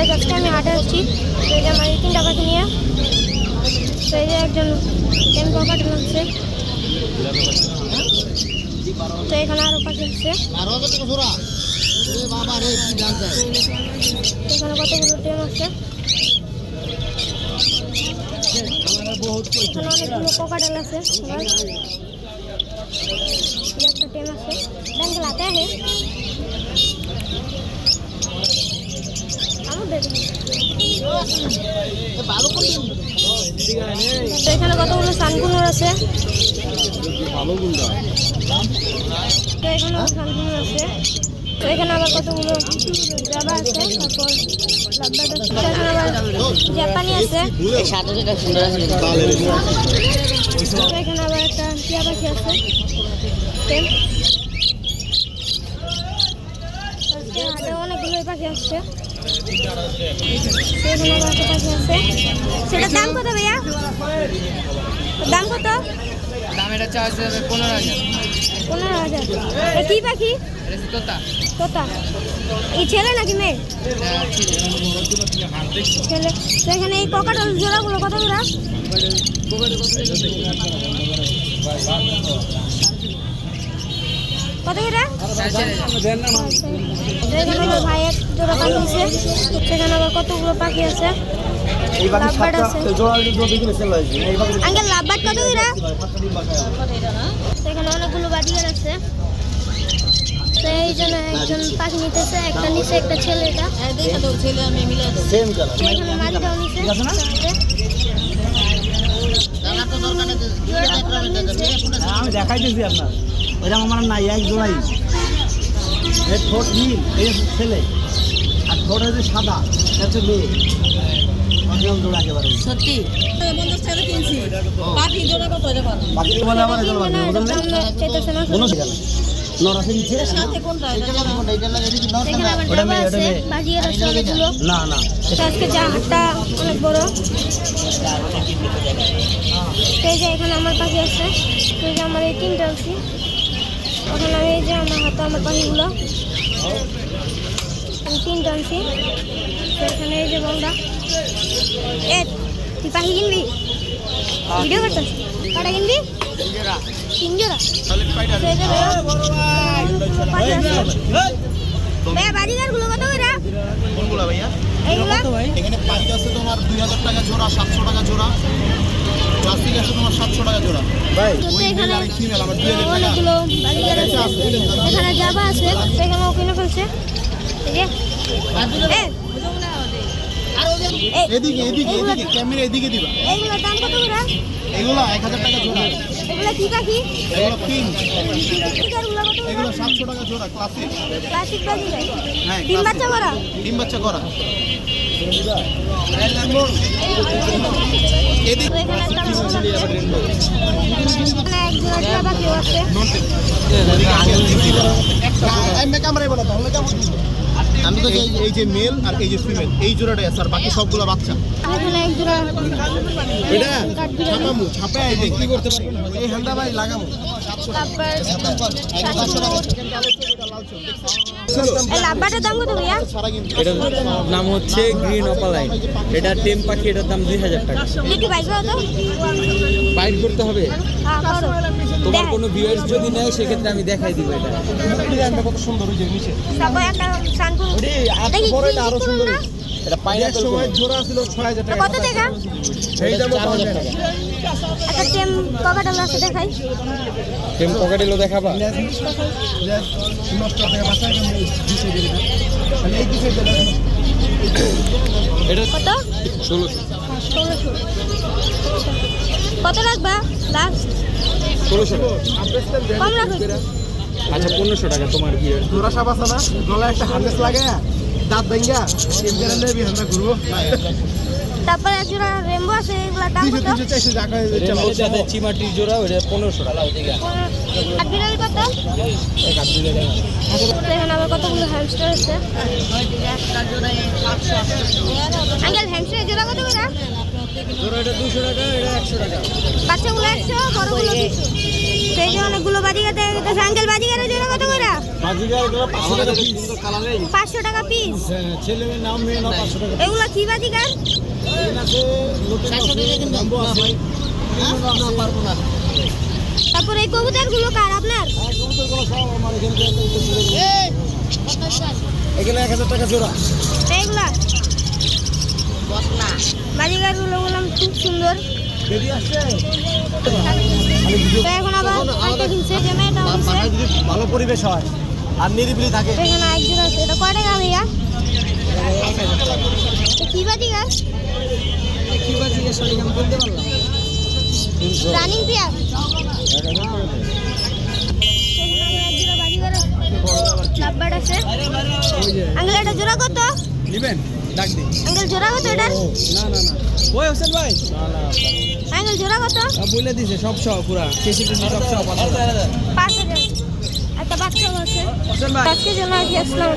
Guys আজকে আমি হাটে আসছি। তো এই যে আমার এই 3টা পাখি নিয়ে, তো এই যে একজন টেম পকেট লাগছে, তো এখানে আরো পাখি আছে, এখানে কতগুলো টেম আছে, এখানে অনেকগুলো পকেট আছে, একটা টেম আছে, बैंक लाते हैं তো এখানে কতগুলো সানকুনুর আছে, তো এখানে সানকুনুর আছে, তো এখানে আবার কতগুলো জাবা আছে, তারপর লাভবার্ড আছে, এখানে আবার জাপানি আছে, তো এখানে আবার একটা টিয়া পাখি আছে, অনেকগুলো পাখি আসছে, সেখানে আবার একটা পাখি আছে, সেটার দাম কত ভাইয়া? দাম কত? দাম এটা চার্জ হবে 15,000। 15,000। কি পাখি? তোতা। তোতা। এই ছেলে নাকি মেয়ে? ছেলে। তো এখানে এই ককাটেল জোড়াগুলো কত করে? কত করে? এখানে আমার ভাই এক জোড়া পাখি আছে, সেখানে আবার কতগুলো পাখি আছে, লাভবার্ড আছে। আঙ্কেল লাভবার্ড কত করে? সেখানে অনেকগুলো বাটিয়ার আছে, তো এই জন্য একজন পাখি নিতেছে, একটা নিচে একটা ছেলে, এটা এখানে মাদিটাও নিচে, আমি দেখাইতেছি আপনার ওইরকম আমার নাই, এক জোড়াই ঠোঁট নীল, এই ছেলে, আর ঠোঁট হচ্ছে সাদা, হচ্ছে মেয়ে, জোড়া একেবারে সত্যি পাখি জোড়া কত এটা বল? বাকি বলে আমার এগুলো বাকি চাইতেছে না। নর আছে নিচে সাথে কোনটা এটা এখানে আবার জাবা আছে, বাজিয়ার আছে অনেকগুলো। না না তো আজকে জাহাজটা অনেক বড়, এই যে এখানে আমার পাখি আছে, এই যে আমার এই 3টা আছে, ওখানে আমি এই যে আমার হাতে আমার পাখিগুলো, আমি 3টা আনছি, তো এখানে এই যে বলটা, এ তুই পাখি কিনবি? ভিডিও করছিস? কটা কিনবি? 3 জোড়া। তো এই যে পাখি আছে, ভাইয়া বাজিগারগুলো কত করে? কোনগুলো ভাইয়া? এইগুলো এখানে পাখি আছে তোমার 2,000 টাকা জোড়া, 700 টাকা জোড়া, ক্লাসিক আছে তোমার 700 টাকা জোড়া। ভাই তো এখানে ফিমেল আমার 2,000 টাকা। অনেকগুলো বাজিগার আছে, এখানে জাবা আছে, তো এখানেও কিনে ফেলছে, এই যে এদিকে এদিকে এদিকে ক্যামেরা এদিকে দিবা। এইগুলোর দাম কত করে? এগুলো 1,000 টাকা জোড়া। এগুলো কি পাখি? এগুলো পিন, বাজিগারগুলো কত করে? এগুলো 700 টাকা জোড়া ক্লাসিক। ক্লাসিক বাজিগার, হ্যাঁ, ডিম বাচ্চা করা, ডিম বাচ্চা করা। এদিকে তো এখানে একটা এখানে এক জোড়া টিয়া পাখিও আছে, আমি তো এই যে মেল আর এই যে ফিমেল, এই জোড়াটাই আছে, আর বাকি সবগুলো বাচ্চা। এখানে এক জোড়া এটা ছাপামু, ছাপায় বিক্রি করতে পারি। এই হালদা ভাই লাগামু। তারপর এই লাভবাটার দাম কত ভাইয়া? এটার নাম হচ্ছে গ্রিন অপালাইন, এটা টেম পাখি, এটার দাম 2,000 টাকা। একটু বাইক দাও তো। বাইট করতে হবে, হ্যাঁ করো। তোমার কোনো ভিউয়ার্স যদি নেয় সেক্ষেত্রে আমি দেখাই দিব এটা। কত সুন্দর ওই যে নিচে। তারপর একটা শানপুর দেখি আরো সুন্দর, এটা পাইনাপল সময় জোড়া ছিল 6,000 টাকা। কত টাকা? এই দাম 4,000 টাকা। একটা টেম পকেটাল আছে, দেখাই। টেম পকেটেলো দেখাবা? নষ্ট হয়ে বাঁচা গেল দিতে দিবে না। মানে এই দিকে দিলে এটা কত? 1600। 1600। কত রাখবা লাস্ট? 1600 কম রাখো। আচ্ছা 1500 টাকা তোমার ভিউয়ার। জোড়া সাপ আছে না, গলায় একটা হার্নেস লাগে, দাঁত ভাঙ্গা এমগারে নেবি আমরা ঘুরবো। তারপর এক জোড়া রেমবো আছে, এগুলা দাম 300 কত? 300 400 টাকা রেমবো সাথে চিমাটির জোড়া ওটা 1500 টাকা। আর বিড়াল কত? তো এখানে আবার কতগুলো হ্যামস্টার আছে। আঙ্কেল হ্যামস্টার জোড়া কত করে? জোড়া এটা 200 টাকা, এটা 100 টাকা। বাচ্চাগুলো 100, বড়গুলো 200। তো এই যে অনেকগুলো বাজিগার দেখা গেছে। আঙ্কেল বাজিগারের জোড়া কত করে? বাজিগার এগুলো 500 টাকা পিস। 500 টাকা পিস। ছেলে নাম মেয়ে নাম 500 টাকা। এগুলো কি বাজিগার? এখানে আছে লোকের 500 টাকা কিন্তু দামও আছে। না পারবো না। তারপর এই কবুতরগুলো কার আপনার? হ্যাঁ, কবুতরগুলো সব আমার এখানে এগুলো 1000 টাকা জোড়া। এইগুলা বাজিগারগুলো বললাম খুব সুন্দর। বেরিয়ে আসছে। তো এখন আবার একটা কিনছে যে মেয়েটা হচ্ছে মাথায় যদি ভালো পরিবেশ হয় আর নিরিবিলি থাকে। এখানে একজন আছে। এটা কয় টাকা ভাইয়া? তো কি বাজিগার? কি বাজিগার সঠিক আমি বলতে পারলাম। Running pair. লাভবার্ড আছে। আঙ্কেল এটা জোড়া কত? নেবেন ডাক দিন। আঙ্কেল জোড়া কত এটার? না না না ওই হোসেন ভাই না না আঙ্কেল জোড়া কত? বলে দিছে সব সব পুরা কেসি টেসি সব সব 5000। একটা বাচ্চাও আছে। হোসেন ভাই আজকে জন্য আসলাম।